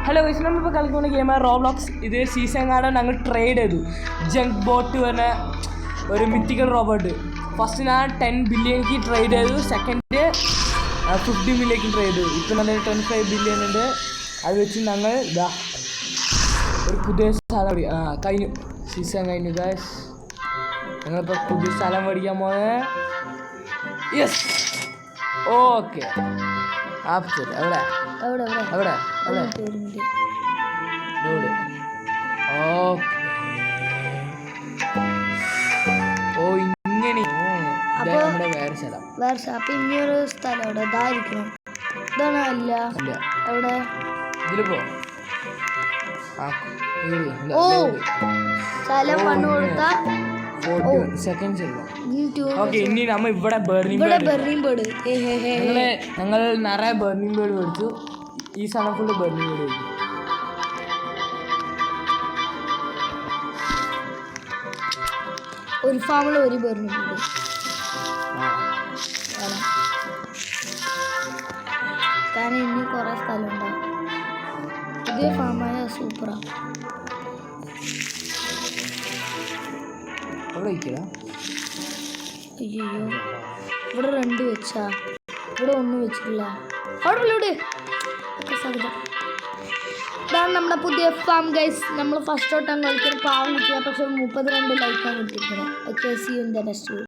Hello guys, നമ്മളിപ്പോൾ കളിക്കുന്ന ഗെയിമാണ് റോബ്ലോക്സ്. ഇത് സീസൺ കാണാൻ ഞങ്ങൾ ട്രേഡ് ചെയ്തു. ജങ്ക് ബോട്ട് പറഞ്ഞ ഒരു മിത്തിക്കൽ റോബോട്ട്. ഫസ്റ്റ് ഞാൻ 10 ബില്യണിക്ക് ട്രേഡ് ചെയ്തു. സെക്കൻഡ് 50 മില്യണിക്ക് ട്രേഡ് ചെയ്തു. ഇപ്പം നല്ല 25 ബില്യൺ ഉണ്ട്. അത് വെച്ച് ഞങ്ങൾ ഇതാ ഒരു പുതിയ സ്ഥലം കഴിഞ്ഞു. സീസൺ കഴിഞ്ഞു ഗൈസ്. ഞങ്ങളിപ്പോൾ പുതിയ സ്ഥലം മേടിക്കാൻ പോണേ. Yes, okay. ആപ്റ്റ് എവിടെ അവിടെ അവിടെ അവിടെ ഓ ഇങ്ങനെ നമ്മുടെ വേറെ സ്ഥലം. അപ്പൊ ഇനിയൊരു സ്ഥലം അവിടെ ഇതായിരിക്കണം. ഇതാണ് അല്ല എവിടെ ഇതില് പോ. ഓ സ്ഥലം പണി കൊടുത്ത സെക്കൻഡ്സ് ഓക്കെ. ഇനി നമ്മ ഇവിടെ ബർണിംഗ് ബേർഡ് ഞങ്ങൾ നിറയെ ബർണിംഗ് ബേർഡ് മേടിച്ചു. ഈ സാധനം ഫുള്ള് ബർണിംഗ് ബേർഡ് മേടിച്ചു. ഒരു ഫാമിൽ ഒരു ബർണിംഗ് ബേർഡ് കാരണം ഇനി കുറെ സ്ഥലം ഉണ്ടാവും. പുതിയ ഫാമായ സൂപ്പറാ. അയ്യോ ഇവിടെ 2 വെച്ചാ, ഇവിടെ 1 വെച്ചിട്ടില്ല. അവിടെ ഇതാണ് നമ്മുടെ പുതിയ ഫാം ഗൈസ്. നമ്മൾ ഫസ്റ്റ് തൊട്ടാണ് കളിക്കുന്നത്. പാവം കിട്ടിയ പക്ഷെ 32 ലൈക്കാണ് കിട്ടിയിരിക്കുന്നത്. Okay, see you in the next video.